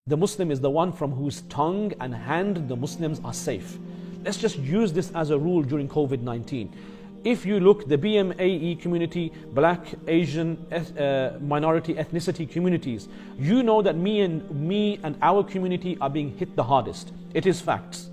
The Muslim is the one from whose tongue and hand the Muslims are safe. Let's just use this as a rule during COVID-19. If you look, the BAME community, black, Asian, minority ethnicity communities, you know that me and our community are being hit the hardest. It is facts.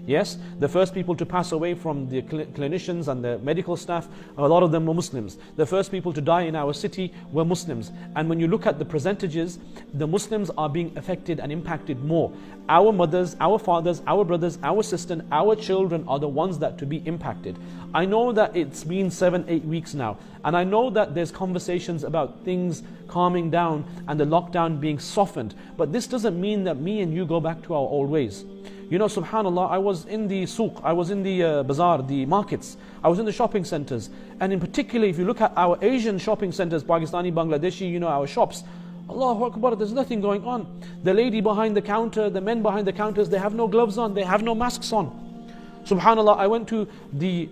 Yes, the first people to pass away from the clinicians and the medical staff, a lot of them were Muslims. The first people to die in our city were Muslims. And when you look at the percentages, the Muslims are being affected and impacted more. Our mothers, our fathers, our brothers, our sisters, our children are the ones that to be impacted. I know that it's been 7-8 weeks now, and I know that there's conversations about things calming down and the lockdown being softened, but this doesn't mean that me and you go back to our old ways. You know, subhanAllah, I was in the souk, I was in the bazaar, the markets, I was in the shopping centers, and in particular, if you look at our Asian shopping centers, Pakistani, Bangladeshi, you know, our shops, Allahu Akbar, there's nothing going on. The lady behind the counter, the men behind the counters, they have no gloves on, they have no masks on. Subhanallah, I went to the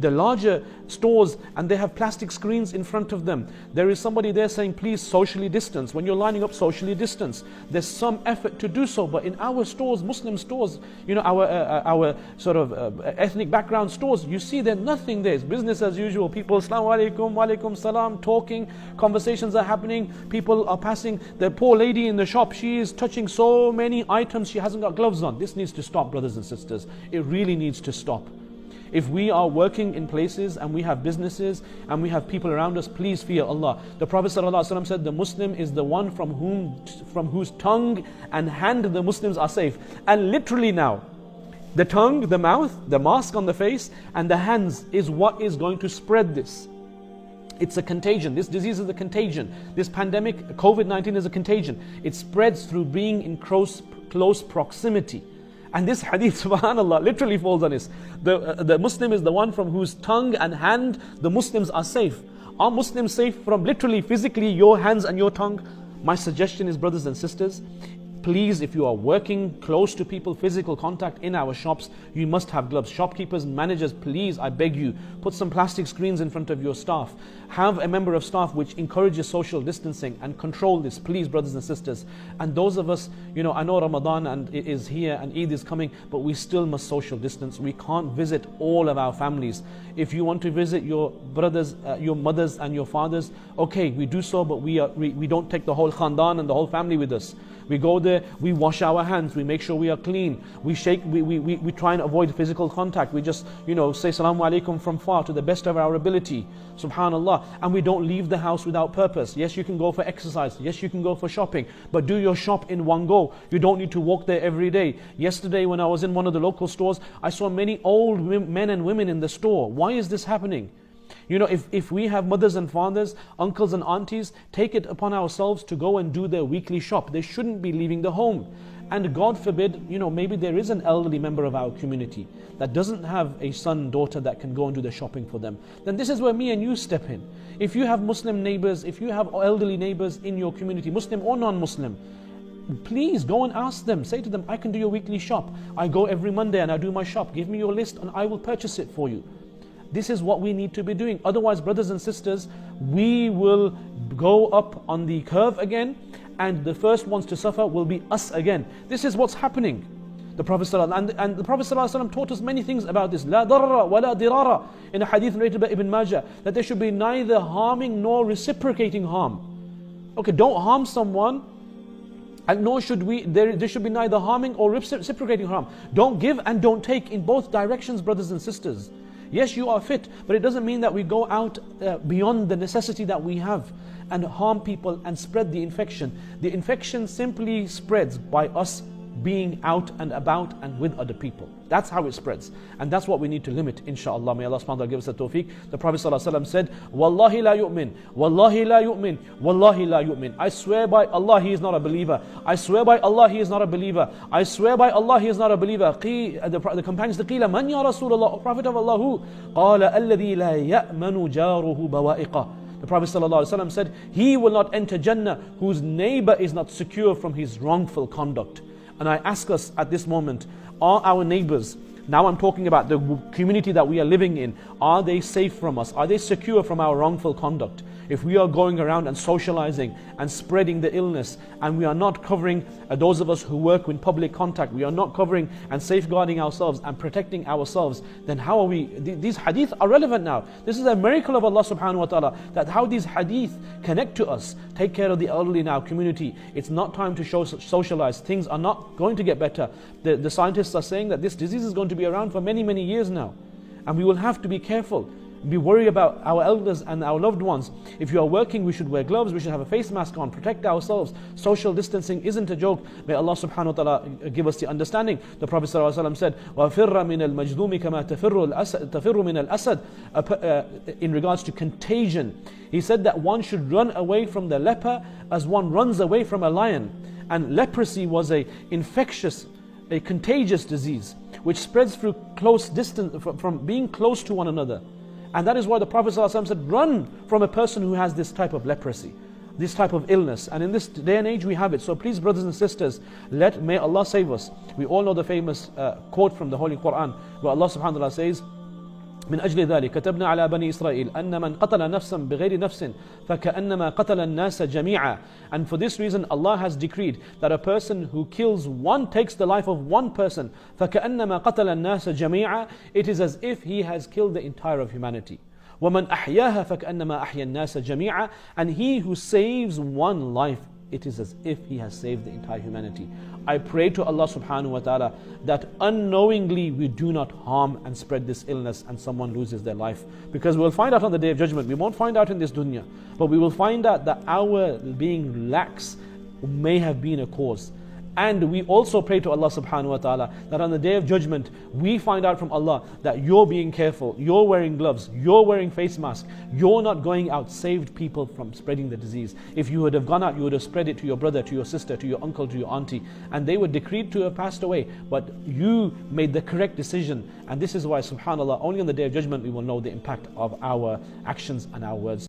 larger stores and they have plastic screens in front of them. There is somebody there saying, please socially distance. When you're lining up, socially distance. There's some effort to do so, but in our stores, Muslim stores, you know, our sort of ethnic background stores, you see there's nothing there. It's business as usual. People, Assalamu alaikum, wa alaikum salam, talking, conversations are happening, people are passing. The poor lady in the shop, she is touching so many items, she hasn't got gloves on. This needs to stop, brothers and sisters. It really needs to stop. If we are working in places and we have businesses and we have people around us, please fear Allah. The Prophet ﷺ said, the Muslim is the one from whose tongue and hand the Muslims are safe. And literally now, the tongue, the mouth, the mask on the face, and the hands is what is going to spread this. It's a contagion. This disease is a contagion. This pandemic, COVID-19, is a contagion. It spreads through being in close proximity. And this hadith, subhanAllah, literally falls on this. The Muslim is the one from whose tongue and hand the Muslims are safe. Are Muslims safe from literally, physically, your hands and your tongue? My suggestion is, brothers and sisters, please, if you are working close to people, physical contact in our shops, you must have gloves. Shopkeepers, managers, please, I beg you, put some plastic screens in front of your staff. Have a member of staff which encourages social distancing and control this, please, brothers and sisters. And those of us, you know, I know Ramadan and it is here and Eid is coming, but we still must social distance. We can't visit all of our families. If you want to visit your brothers, your mothers and your fathers, okay, we do so, but we don't take the whole khandan and the whole family with us. We go there, we wash our hands, we make sure we are clean, we try and avoid physical contact. We just, you know, say Salamu Alaikum from far to the best of our ability, subhanallah. And we don't leave the house without purpose. Yes, you can go for exercise, yes, you can go for shopping, but do your shop in one go. You don't need to walk there every day. Yesterday when I was in one of the local stores, I saw many old men and women in the store. Why is this happening? You know, if we have mothers and fathers, uncles and aunties, take it upon ourselves to go and do their weekly shop. They shouldn't be leaving the home. And God forbid, you know, maybe there is an elderly member of our community that doesn't have a son, daughter that can go and do the shopping for them. Then this is where me and you step in. If you have Muslim neighbors, if you have elderly neighbors in your community, Muslim or non-Muslim, please go and ask them. Say to them, I can do your weekly shop. I go every Monday and I do my shop. Give me your list and I will purchase it for you. This is what we need to be doing. Otherwise, brothers and sisters, we will go up on the curve again, and the first ones to suffer will be us again. This is what's happening. The Prophet and the Prophet ﷺ taught us many things about this. La darra wa la dirara. In a hadith narrated by Ibn Majah, that there should be neither harming nor reciprocating harm. Okay, don't harm someone, and nor should we, there should be neither harming or reciprocating harm. Don't give and don't take in both directions, brothers and sisters. Yes, you are fit, but it doesn't mean that we go out beyond the necessity that we have and harm people and spread the infection. The infection simply spreads by us being out and about and with other people. That's how it spreads. And that's what we need to limit, inshaAllah. May Allah subhanahu wa ta'ala give us the tawfiq. The Prophet ﷺ said, Wallahi la yu'min, Wallahi la yu'min, Wallahi la yu'min. I swear by Allah he is not a believer. I swear by Allah he is not a believer. I swear by Allah he is not a believer. The companions said, Qila man ya Rasulullah, O Prophet of Allah, who? Qala alladhi la ya'manu jaruhu bawa'iqah. The Prophet ﷺ said, he will not enter Jannah whose neighbor is not secure from his wrongful conduct. And I ask us at this moment, are our neighbors, now I'm talking about the community that we are living in, are they safe from us? Are they secure from our wrongful conduct? if we are going around and socializing and spreading the illness, and we are not covering those of us who work in public contact, we are not covering and safeguarding ourselves and protecting ourselves, then how are we? These hadith are relevant now. This is a miracle of Allah subhanahu wa ta'ala, that how these hadith connect to us. Take care of the elderly now, community. It's not time to socialize. Things are not going to get better. The scientists are saying that this disease is going to be around for many, many years now. And we will have to be careful, be worried about our elders and our loved ones. If you are working, we should wear gloves, we should have a face mask on, protect ourselves. Social distancing isn't a joke. May Allah subhanahu wa ta'ala give us the understanding. The Prophet ﷺ said, وَفِرَّ مِنَ الْمَجْذُومِ كَمَا تَفِرُّ مِنَ الْأَسَدِ. In regards to contagion, he said that one should run away from the leper as one runs away from a lion. And leprosy was a contagious disease which spreads through close distance, from being close to one another. And that is why the Prophet ﷺ said, run from a person who has this type of leprosy, this type of illness. And in this day and age we have it. So please, brothers and sisters, may Allah save us. We all know the famous quote from the Holy Quran, where Allah subhanahu wa ta'ala says, من أجل ذلك كتبنا على بني إسرائيل أن من قتل نفسا بغير نفس فكأنما قتل الناس جميعا. And for this reason Allah has decreed that a person who kills takes the life of one person, فكأنما قتل الناس جميعا, it is as if he has killed the entire of humanity. ومن أحياها فكأنما أحيا الناس جميعا. And he who saves one life, it is as if he has saved the entire humanity. I pray to Allah subhanahu wa ta'ala that unknowingly we do not harm and spread this illness and someone loses their life. Because we'll find out on the Day of Judgment. We won't find out in this dunya, but we will find out that our being lax may have been a cause. And we also pray to Allah subhanahu wa ta'ala that on the Day of Judgment we find out from Allah that you're being careful, you're wearing gloves, you're wearing face masks, you're not going out, saved people from spreading the disease. If you would have gone out, you would have spread it to your brother, to your sister, to your uncle, to your auntie, and they were decreed to have passed away. But you made the correct decision, and this is why, subhanAllah, only on the Day of Judgment we will know the impact of our actions and our words.